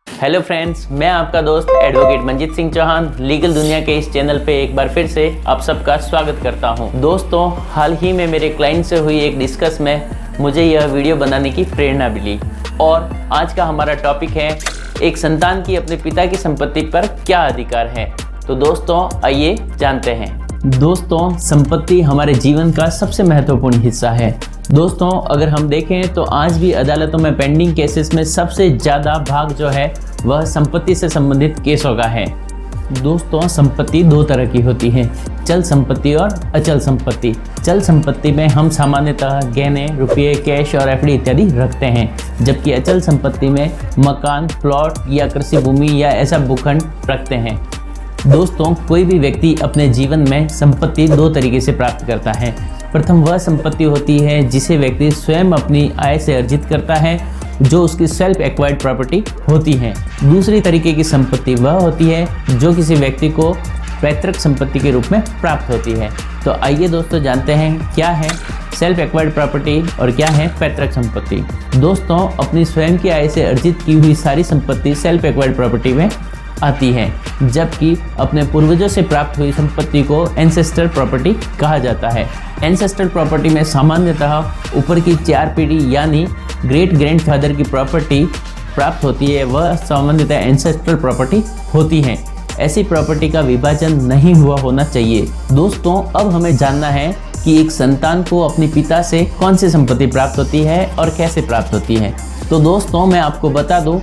Hello friends, मैं आपका दोस्त एडवोकेट मंजीत सिंह चौहान लीगल दुनिया के इस चैनल पे एक बार फिर से आप सबका स्वागत करता हूं। दोस्तों, हाल ही में मेरे क्लाइंट से हुई एक डिस्कस में मुझे यह वीडियो बनाने की प्रेरणा मिली और आज का हमारा टॉपिक है एक संतान की अपने पिता की संपत्ति पर क्या अधिकार है। तो दोस्तों, आइए जानते हैं। दोस्तों, संपत्ति हमारे जीवन का सबसे महत्वपूर्ण हिस्सा है। दोस्तों, अगर हम देखें तो आज भी अदालतों में पेंडिंग केसेस में सबसे ज़्यादा भाग जो है वह संपत्ति से संबंधित केसों का है। दोस्तों, संपत्ति दो तरह की होती है, चल संपत्ति और अचल संपत्ति। चल संपत्ति में हम सामान्यतः गहने, रुपये, कैश और एफडी इत्यादि रखते हैं, जबकि अचल संपत्ति में मकान, प्लॉट या कृषि भूमि या ऐसा भूखंड रखते हैं। दोस्तों, कोई भी व्यक्ति अपने जीवन में संपत्ति दो तरीके से प्राप्त करता है। प्रथम वह संपत्ति होती है जिसे व्यक्ति स्वयं अपनी आय से अर्जित करता है, जो उसकी सेल्फ एक्वायर्ड प्रॉपर्टी होती है। दूसरी तरीके की संपत्ति वह होती है जो किसी व्यक्ति को पैतृक संपत्ति के रूप में प्राप्त होती है। तो आइए दोस्तों जानते हैं क्या है सेल्फ एक्वायर्ड प्रॉपर्टी और क्या है पैतृक संपत्ति। दोस्तों, अपनी स्वयं की आय से अर्जित की हुई सारी संपत्ति सेल्फ एक्वायर्ड प्रॉपर्टी में आती है, जबकि अपने पूर्वजों से प्राप्त हुई संपत्ति को एंसेस्टर प्रॉपर्टी कहा जाता है। एंसेस्टर प्रॉपर्टी में सामान्यतः ऊपर की 4 पीढ़ी यानी ग्रेट ग्रैंडफादर की प्रॉपर्टी प्राप्त होती है, वह सामान्यतः एंसेस्ट्रल प्रॉपर्टी होती है। ऐसी प्रॉपर्टी का विभाजन नहीं हुआ होना चाहिए। दोस्तों, अब हमें जानना है कि एक संतान को अपने पिता से कौन सी संपत्ति प्राप्त होती है और कैसे प्राप्त होती है। तो दोस्तों, मैं आपको बता दूं,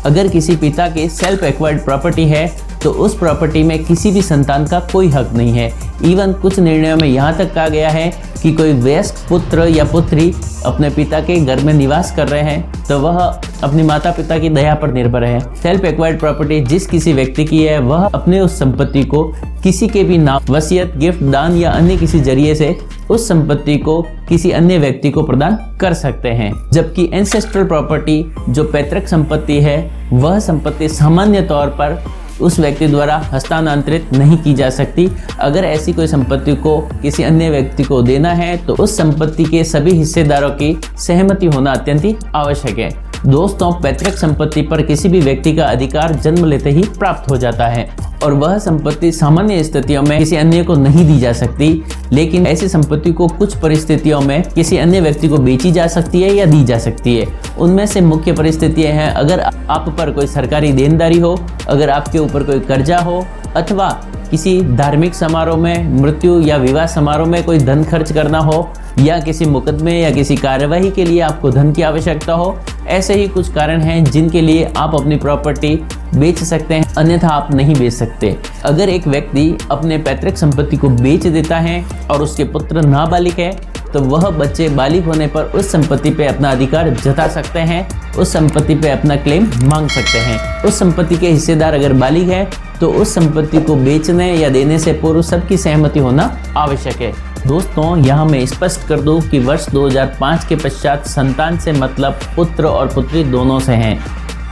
अगर किसी पिता की सेल्फ एक्वायर्ड प्रॉपर्टी है तो उस प्रॉपर्टी में किसी भी संतान का कोई हक नहीं है। इवन कुछ निर्णयों में यहाँ तक कहा गया है कि कोई वयस्क पुत्र या पुत्री अपने पिता के घर में निवास कर रहे हैं तो वह अपनी माता पिता की दया पर निर्भर है। सेल्फ एक्वायर्ड प्रॉपर्टी जिस किसी व्यक्ति की है वह अपने उस संपत्ति को किसी के भी नाम, वसीयत, गिफ्ट, दान या अन्य किसी जरिए से उस संपत्ति को किसी अन्य व्यक्ति को प्रदान कर सकते हैं। जबकि एंसेस्ट्रल प्रॉपर्टी जो पैतृक संपत्ति है, वह संपत्ति सामान्य तौर पर उस व्यक्ति द्वारा हस्तांतरित नहीं की जा सकती। अगर ऐसी कोई संपत्ति को किसी अन्य व्यक्ति को देना है तो उस संपत्ति के सभी हिस्सेदारों की सहमति होना अत्यंत ही आवश्यक है। दोस्तों, पैतृक संपत्ति पर किसी भी व्यक्ति का अधिकार जन्म लेते ही प्राप्त हो जाता है और वह संपत्ति सामान्य स्थितियों में किसी अन्य को नहीं दी जा सकती, लेकिन ऐसी संपत्ति को कुछ परिस्थितियों में किसी अन्य व्यक्ति को बेची जा सकती है या दी जा सकती है। उनमें से मुख्य परिस्थितियां हैं अगर आप पर कोई सरकारी देनदारी हो, अगर आपके ऊपर कोई कर्जा हो, अथवा किसी धार्मिक समारोह में, मृत्यु या विवाह समारोह में कोई धन खर्च करना हो, या किसी मुकदमे या किसी कार्यवाही के लिए आपको धन की आवश्यकता हो। ऐसे ही कुछ कारण हैं जिनके लिए आप अपनी प्रॉपर्टी बेच सकते हैं, अन्यथा आप नहीं बेच सकते। अगर एक व्यक्ति अपने पैतृक संपत्ति को बेच देता है और उसके पुत्र नाबालिग है तो वह बच्चे बालिग होने पर उस संपत्ति पे अपना अधिकार जता सकते हैं, उस संपत्ति पे अपना क्लेम मांग सकते हैं। उस संपत्ति के हिस्सेदार अगर बालिग है तो उस संपत्ति को बेचने या देने से पूर्व सबकी सहमति होना आवश्यक है। दोस्तों, यहाँ मैं स्पष्ट कर दूं कि वर्ष 2005 के पश्चात संतान से मतलब पुत्र और पुत्री दोनों से हैं।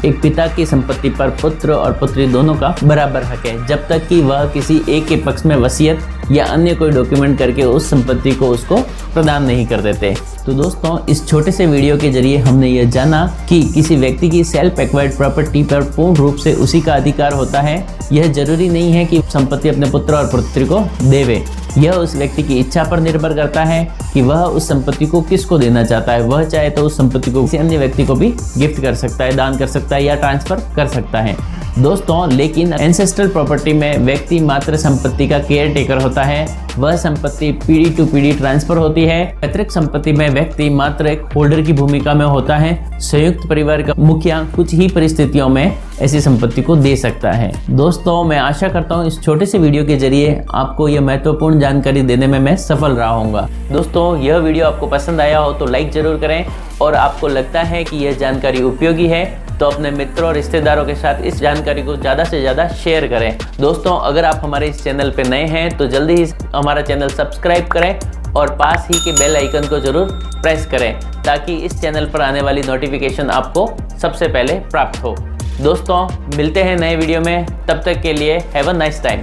एक पिता की संपत्ति पर पुत्र और पुत्री दोनों का बराबर हक है, जब तक कि वह किसी एक के पक्ष में वसीयत या अन्य कोई डॉक्यूमेंट करके उस संपत्ति को उसको प्रदान नहीं कर देते। तो दोस्तों, इस छोटे से वीडियो के जरिए हमने यह जाना कि किसी व्यक्ति की सेल्फ एक्वायर्ड प्रॉपर्टी पर पूर्ण रूप से उसी का अधिकार होता है। यह जरूरी नहीं है कि संपत्ति अपने पुत्र और पुत्री को देवे। यह उस व्यक्ति की इच्छा पर निर्भर करता है कि वह उस संपत्ति को किसको देना चाहता है। वह चाहे तो उस संपत्ति को किसी अन्य व्यक्ति को भी गिफ्ट कर सकता है, दान कर सकता है या ट्रांसफर कर सकता है। दोस्तों, लेकिन एंसेस्ट्रल प्रॉपर्टी में व्यक्ति मात्र संपत्ति का केयर टेकर होता है, वह संपत्ति पीढ़ी टू पीढ़ी ट्रांसफर होती है। पैतृक संपत्ति में व्यक्ति मात्र एक होल्डर की भूमिका में होता है। संयुक्त परिवार का मुखिया कुछ ही परिस्थितियों में ऐसी संपत्ति को दे सकता है। दोस्तों, मैं आशा करता हूँ इस छोटे से वीडियो के जरिए आपको यह महत्वपूर्ण जानकारी देने में मैं सफल रहा हूँगा। दोस्तों, यह वीडियो आपको पसंद आया हो तो लाइक जरूर करें और आपको लगता है कि यह जानकारी उपयोगी है तो अपने मित्रों और रिश्तेदारों के साथ इस जानकारी को ज़्यादा से ज़्यादा शेयर करें। दोस्तों, अगर आप हमारे इस चैनल पे नए हैं तो जल्दी ही हमारा चैनल सब्सक्राइब करें और पास ही के बेल आइकन को जरूर प्रेस करें ताकि इस चैनल पर आने वाली नोटिफिकेशन आपको सबसे पहले प्राप्त हो। दोस्तों, मिलते हैं नए वीडियो में, तब तक के लिए हैव अ नाइस टाइम।